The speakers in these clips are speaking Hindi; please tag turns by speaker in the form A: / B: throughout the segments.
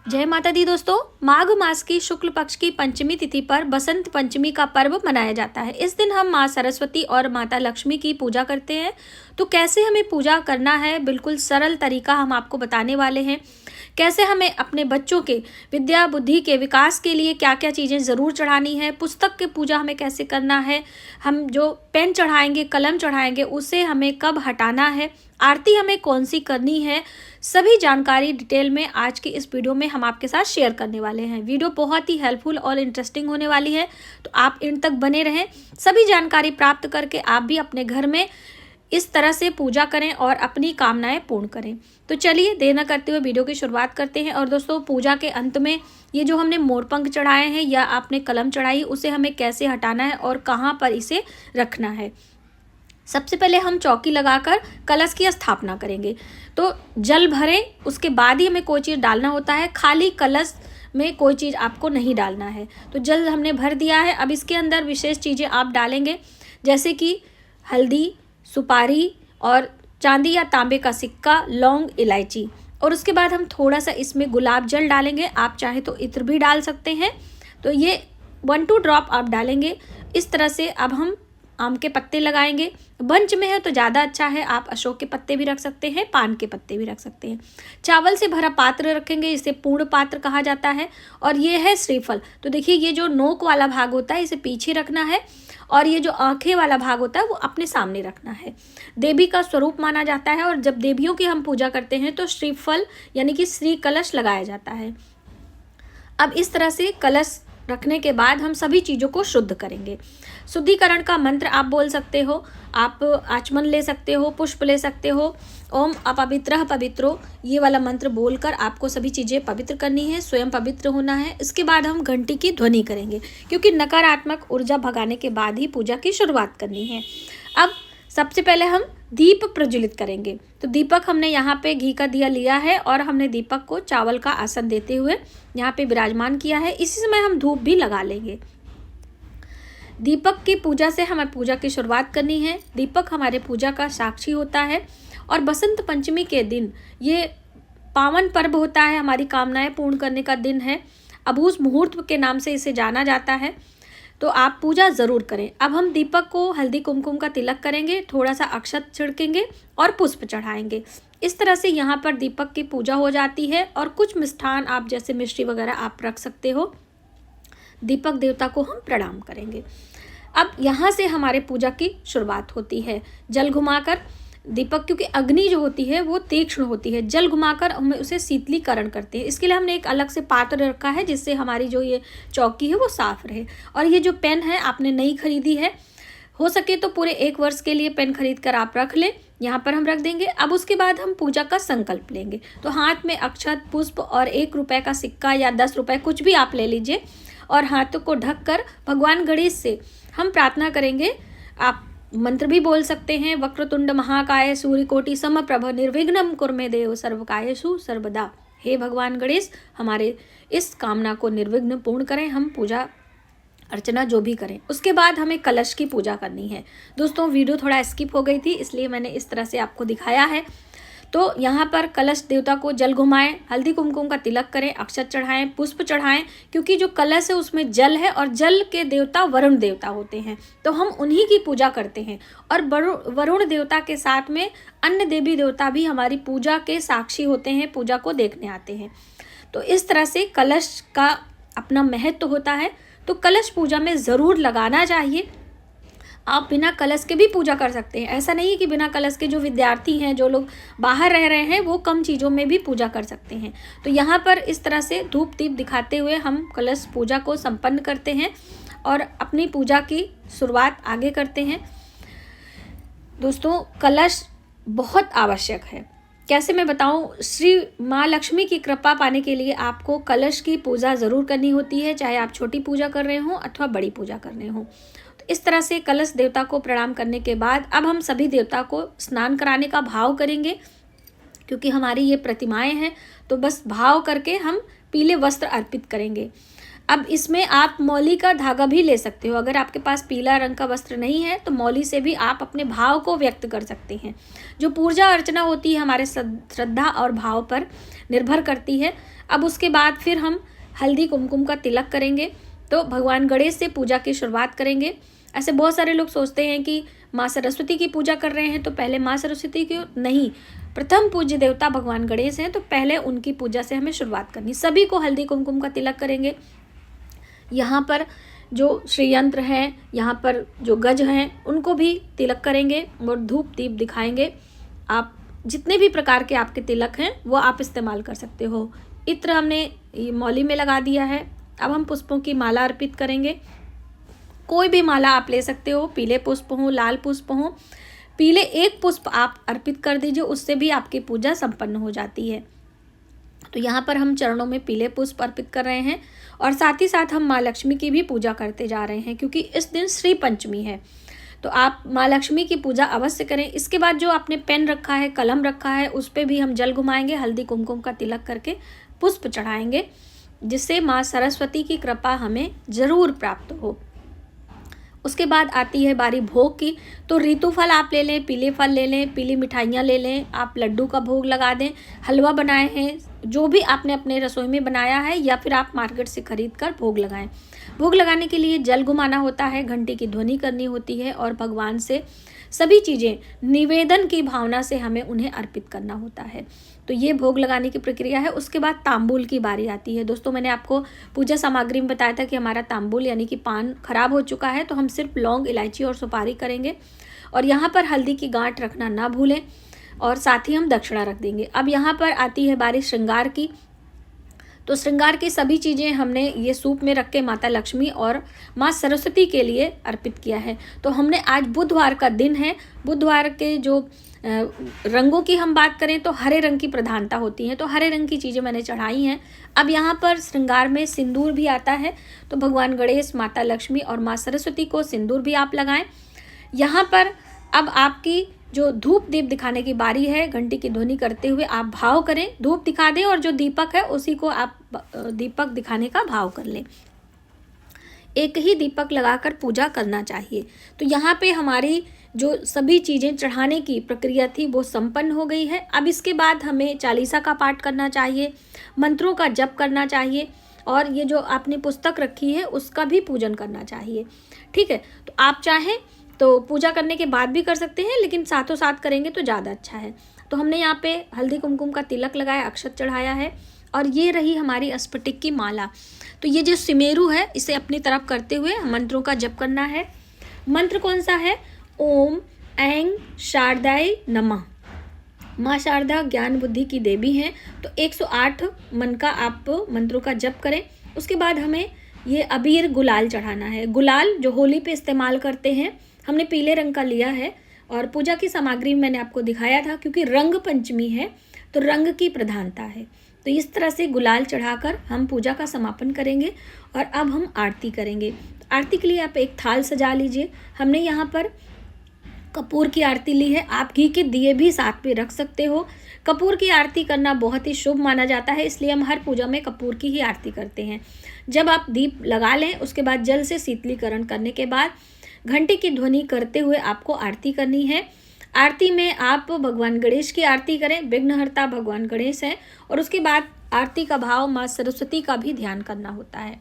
A: जय माता दी दोस्तों। माघ मास की शुक्ल पक्ष की पंचमी तिथि पर बसंत पंचमी का पर्व मनाया जाता है। इस दिन हम माँ सरस्वती और माता लक्ष्मी की पूजा करते हैं। तो कैसे हमें पूजा करना है, बिल्कुल सरल तरीका हम आपको बताने वाले हैं। कैसे हमें अपने बच्चों के विद्या बुद्धि के विकास के लिए क्या क्या चीज़ें ज़रूर चढ़ानी है, पुस्तक की पूजा हमें कैसे करना है, हम जो पेन चढ़ाएंगे, कलम चढ़ाएंगे, उसे हमें कब हटाना है, आरती हमें कौन सी करनी है, सभी जानकारी डिटेल में आज की इस वीडियो में हम आपके साथ शेयर करने वाले हैं। वीडियो बहुत ही हेल्पफुल और इंटरेस्टिंग होने वाली है, तो आप इन तक बने रहें। सभी जानकारी प्राप्त करके आप भी अपने घर में इस तरह से पूजा करें और अपनी कामनाएं पूर्ण करें। तो चलिए देर न करते हुए वीडियो की शुरुआत करते हैं। और दोस्तों, पूजा के अंत में ये जो हमने मोरपंख चढ़ाए हैं या आपने कलम चढ़ाई, उसे हमें कैसे हटाना है और कहाँ पर इसे रखना है। सबसे पहले हम चौकी लगाकर कलश की स्थापना करेंगे। तो जल भरें, उसके बाद ही हमें कोई चीज़ डालना होता है। खाली कलश में कोई चीज़ आपको नहीं डालना है। तो जल हमने भर दिया है। अब इसके अंदर विशेष चीज़ें आप डालेंगे, जैसे कि हल्दी, सुपारी और चांदी या तांबे का सिक्का, लौंग, इलायची। और उसके बाद हम थोड़ा सा इसमें गुलाब जल डालेंगे। आप चाहे तो इत्र भी डाल सकते हैं। तो ये 1-2 ड्रॉप आप डालेंगे। इस तरह से अब हम आम के पत्ते लगाएंगे। बंच में है तो ज़्यादा अच्छा है, आप अशोक के पत्ते भी रख सकते हैं, पान के पत्ते भी रख सकते हैं। चावल से भरा पात्र रखेंगे, इसे पूर्ण पात्र कहा जाता है। और ये है श्रीफल। तो देखिए, ये जो नोक वाला भाग होता है इसे पीछे रखना है और ये जो आंखें वाला भाग होता है वो अपने सामने रखना है। देवी का स्वरूप माना जाता है और जब देवियों की हम पूजा करते हैं तो श्रीफल यानी कि श्री कलश लगाया जाता है। अब इस तरह से कलश रखने के बाद हम सभी चीज़ों को शुद्ध करेंगे। शुद्धिकरण का मंत्र आप बोल सकते हो, आप आचमन ले सकते हो, पुष्प ले सकते हो। ओम अपवित्रः पवित्रो, ये वाला मंत्र बोलकर आपको सभी चीज़ें पवित्र करनी है, स्वयं पवित्र होना है। इसके बाद हम घंटी की ध्वनि करेंगे, क्योंकि नकारात्मक ऊर्जा भगाने के बाद ही पूजा की शुरुआत करनी है। अब सबसे पहले हम दीप प्रज्वलित करेंगे। तो दीपक हमने यहाँ पे घी का दिया लिया है और हमने दीपक को चावल का आसन देते हुए यहाँ पे विराजमान किया है। इसी समय हम धूप भी लगा लेंगे। दीपक की पूजा से हमें पूजा की शुरुआत करनी है। दीपक हमारे पूजा का साक्षी होता है और बसंत पंचमी के दिन ये पावन पर्व होता है, हमारी कामनाएं पूर्ण करने का दिन है। अभूस मुहूर्त के नाम से इसे जाना जाता है। तो आप पूजा ज़रूर करें। अब हम दीपक को हल्दी कुमकुम का तिलक करेंगे, थोड़ा सा अक्षत छिड़केंगे और पुष्प चढ़ाएंगे। इस तरह से यहाँ पर दीपक की पूजा हो जाती है। और कुछ मिष्ठान आप जैसे मिश्री वगैरह आप रख सकते हो। दीपक देवता को हम प्रणाम करेंगे। अब यहाँ से हमारे पूजा की शुरुआत होती है। जल घुमाकर दीपक, क्योंकि अग्नि जो होती है वो तीक्ष्ण होती है, जल घुमाकर हम उसे शीतलीकरण करते हैं। इसके लिए हमने एक अलग से पात्र रखा है, जिससे हमारी जो ये चौकी है वो साफ रहे। और ये जो पेन है आपने नई खरीदी है, हो सके तो पूरे 1 वर्ष के लिए पेन खरीद कर आप रख लें। यहाँ पर हम रख देंगे। अब उसके बाद हम पूजा का संकल्प लेंगे। तो हाथ में अक्षत, पुष्प और 1 रुपये का सिक्का या 10 रुपये कुछ भी आप ले लीजिए और हाथों को ढककर भगवान गणेश से हम प्रार्थना करेंगे। आप मंत्र भी बोल सकते हैं, वक्रतुंड महाकाय सूर्यकोटि समप्रभ निर्विघ्नं कुरु देव सर्वकार्येषु सर्वदा। हे भगवान गणेश, हमारे इस कामना को निर्विघ्न पूर्ण करें, हम पूजा अर्चना जो भी करें। उसके बाद हमें कलश की पूजा करनी है। दोस्तों, वीडियो थोड़ा स्किप हो गई थी, इसलिए मैंने इस तरह से आपको दिखाया है। तो यहाँ पर कलश देवता को जल घुमाएं, हल्दी कुमकुम का तिलक करें, अक्षत चढ़ाएं, पुष्प चढ़ाएं, क्योंकि जो कलश है उसमें जल है और जल के देवता वरुण देवता होते हैं। तो हम उन्हीं की पूजा करते हैं। और वरुण देवता के साथ में अन्य देवी देवता भी हमारी पूजा के साक्षी होते हैं, पूजा को देखने आते हैं। तो इस तरह से कलश का अपना महत्व होता है। तो कलश पूजा में ज़रूर लगाना चाहिए। आप बिना कलश के भी पूजा कर सकते हैं। ऐसा नहीं है कि बिना कलश के जो विद्यार्थी हैं, जो लोग बाहर रह रहे हैं, वो कम चीज़ों में भी पूजा कर सकते हैं। तो यहाँ पर इस तरह से धूप दीप दिखाते हुए हम कलश पूजा को संपन्न करते हैं और अपनी पूजा की शुरुआत आगे करते हैं। दोस्तों, कलश बहुत आवश्यक है। कैसे मैं बताऊं, श्री माँ लक्ष्मी की कृपा पाने के लिए आपको कलश की पूजा ज़रूर करनी होती है, चाहे आप छोटी पूजा कर रहे हों अथवा बड़ी पूजा कर रहे हों। तो इस तरह से कलश देवता को प्रणाम करने के बाद अब हम सभी देवता को स्नान कराने का भाव करेंगे, क्योंकि हमारी ये प्रतिमाएं हैं। तो बस भाव करके हम पीले वस्त्र अर्पित करेंगे। अब इसमें आप मौली का धागा भी ले सकते हो। अगर आपके पास पीला रंग का वस्त्र नहीं है तो मौली से भी आप अपने भाव को व्यक्त कर सकते हैं। जो पूजा अर्चना होती है हमारे श्रद्धा और भाव पर निर्भर करती है। अब उसके बाद फिर हम हल्दी कुमकुम का तिलक करेंगे। तो भगवान गणेश से पूजा की शुरुआत करेंगे। ऐसे बहुत सारे लोग सोचते हैं कि माँ सरस्वती की पूजा कर रहे हैं तो पहले माँ सरस्वती की, नहीं, प्रथम पूज्य देवता भगवान गणेश हैं तो पहले उनकी पूजा से हमें शुरुआत करनी। सभी को हल्दी कुमकुम का तिलक करेंगे। यहाँ पर जो श्रीयंत्र हैं, यहाँ पर जो गज हैं, उनको भी तिलक करेंगे और धूप दीप दिखाएंगे। आप जितने भी प्रकार के आपके तिलक हैं वो आप इस्तेमाल कर सकते हो। इत्र हमने मौली में लगा दिया है। अब हम पुष्पों की माला अर्पित करेंगे। कोई भी माला आप ले सकते हो, पीले पुष्प हो, लाल पुष्प हो। पीले एक पुष्प आप अर्पित कर दीजिए, उससे भी आपकी पूजा संपन्न हो जाती है। तो यहाँ पर हम चरणों में पीले पुष्प अर्पित कर रहे हैं और साथ ही साथ हम माँ लक्ष्मी की भी पूजा करते जा रहे हैं क्योंकि इस दिन श्री पंचमी है। तो आप माँ लक्ष्मी की पूजा अवश्य करें। इसके बाद जो आपने पेन रखा है, कलम रखा है, उस पर भी हम जल घुमाएंगे, हल्दी कुमकुम का तिलक करके पुष्प चढ़ाएंगे, जिससे माँ सरस्वती की कृपा हमें जरूर प्राप्त हो। उसके बाद आती है बारी भोग की। तो ऋतु फल आप ले लें, पीले फल ले लें, पीली मिठाइयाँ ले लें, आप लड्डू का भोग लगा दें, हलवा बनाए हैं, जो भी आपने अपने रसोई में बनाया है या फिर आप मार्केट से खरीद कर भोग लगाएं। भोग लगाने के लिए जल घुमाना होता है, घंटी की ध्वनि करनी होती है और भगवान से सभी चीज़ें निवेदन की भावना से हमें उन्हें अर्पित करना होता है। तो ये भोग लगाने की प्रक्रिया है। उसके बाद तांबूल की बारी आती है। दोस्तों, मैंने आपको पूजा सामग्री में बताया था कि हमारा तांबूल यानी कि पान खराब हो चुका है, तो हम सिर्फ लौंग, इलायची और सुपारी करेंगे और यहाँ पर हल्दी की गांठ रखना ना भूलें और साथ ही हम दक्षिणा रख देंगे। अब यहाँ पर आती है बारी श्रृंगार की। तो श्रृंगार की सभी चीज़ें हमने ये सूप में रख के माता लक्ष्मी और माँ सरस्वती के लिए अर्पित किया है। तो हमने आज बुधवार का दिन है, बुधवार के जो रंगों की हम बात करें तो हरे रंग की प्रधानता होती है, तो हरे रंग की चीज़ें मैंने चढ़ाई हैं। अब यहाँ पर श्रृंगार में सिंदूर भी आता है, तो भगवान गणेश, माता लक्ष्मी और माँ सरस्वती को सिंदूर भी आप लगाएं। यहाँ पर अब आपकी जो धूप दीप दिखाने की बारी है, घंटी की ध्वनि करते हुए आप भाव करें, धूप दिखा दें और जो दीपक है उसी को आप दीपक दिखाने का भाव कर लें। एक ही दीपक लगाकर पूजा करना चाहिए। तो यहाँ पे हमारी जो सभी चीज़ें चढ़ाने की प्रक्रिया थी वो संपन्न हो गई है। अब इसके बाद हमें चालीसा का पाठ करना चाहिए, मंत्रों का जप करना चाहिए और ये जो आपने पुस्तक रखी है उसका भी पूजन करना चाहिए। ठीक है, तो आप चाहें तो पूजा करने के बाद भी कर सकते हैं, लेकिन साथों साथ करेंगे तो ज़्यादा अच्छा है। तो हमने यहाँ पे हल्दी कुमकुम का तिलक लगाया, अक्षत चढ़ाया है और ये रही हमारी स्फटिक की माला। तो ये जो सिमेरु है इसे अपनी तरफ करते हुए मंत्रों का जप करना है। मंत्र कौन सा है? ओम ऐं शारदाय नमः। माँ शारदा ज्ञान बुद्धि की देवी हैं, तो 108 मन का आप मंत्रों का जप करें। उसके बाद हमें ये अबीर गुलाल चढ़ाना है। गुलाल जो होली पे इस्तेमाल करते हैं, हमने पीले रंग का लिया है और पूजा की सामग्री मैंने आपको दिखाया था, क्योंकि रंग पंचमी है तो रंग की प्रधानता है। तो इस तरह से गुलाल चढ़ाकर हम पूजा का समापन करेंगे और अब हम आरती करेंगे। आरती के लिए आप एक थाल सजा लीजिए। हमने यहाँ पर कपूर की आरती ली है, आप घी के दिए भी साथ में रख सकते हो। कपूर की आरती करना बहुत ही शुभ माना जाता है, इसलिए हम हर पूजा में कपूर की ही आरती करते हैं। जब आप दीप लगा लें उसके बाद जल से शीतलीकरण करने के बाद घंटी की ध्वनि करते हुए आपको आरती करनी है। आरती में आप भगवान गणेश की आरती करें, विघ्नहर्ता भगवान गणेश हैं, और उसके बाद आरती का भाव माँ सरस्वती का भी ध्यान करना होता है।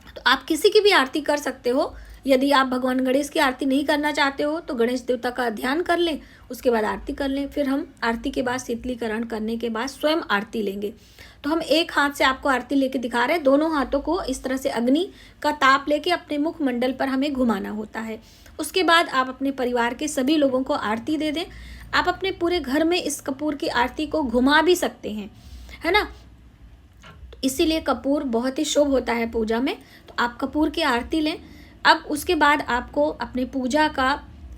A: तो आप किसी की भी आरती कर सकते हो। यदि आप भगवान गणेश की आरती नहीं करना चाहते हो तो गणेश देवता का ध्यान कर लें, उसके बाद आरती कर लें। फिर हम आरती के बाद शीतलीकरण करने के बाद स्वयं आरती लेंगे। तो हम एक हाथ से आपको आरती लेके दिखा रहे हैं, दोनों हाथों को इस तरह से अग्नि का ताप लेके अपने मुख मंडल पर हमें घुमाना होता है। उसके बाद आप अपने परिवार के सभी लोगों को आरती दे दें। आप अपने पूरे घर में इस कपूर की आरती को घुमा भी सकते हैं, है ना। इसीलिए कपूर बहुत ही शुभ होता है पूजा में। तो आप कपूर की आरती लें। अब उसके बाद आपको अपनी पूजा का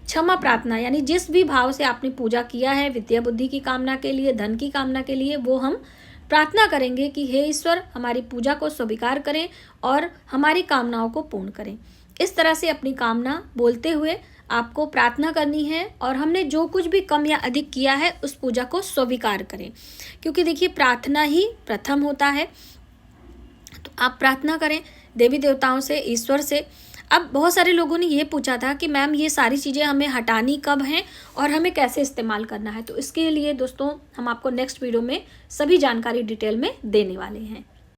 A: क्षमा प्रार्थना, यानी जिस भी भाव से आपने पूजा किया है, विद्या बुद्धि की कामना के लिए, धन की कामना के लिए, वो हम प्रार्थना करेंगे कि हे ईश्वर हमारी पूजा को स्वीकार करें और हमारी कामनाओं को पूर्ण करें। इस तरह से अपनी कामना बोलते हुए आपको प्रार्थना करनी है और हमने जो कुछ भी कम या अधिक किया है उस पूजा को स्वीकार करें, क्योंकि देखिए प्रार्थना ही प्रथम होता है। तो आप प्रार्थना करें देवी देवताओं से, ईश्वर से। अब बहुत सारे लोगों ने ये पूछा था कि मैम ये सारी चीज़ें हमें हटानी कब हैं और हमें कैसे इस्तेमाल करना है। तो इसके लिए दोस्तों हम आपको नेक्स्ट वीडियो में सभी जानकारी डिटेल में देने वाले हैं।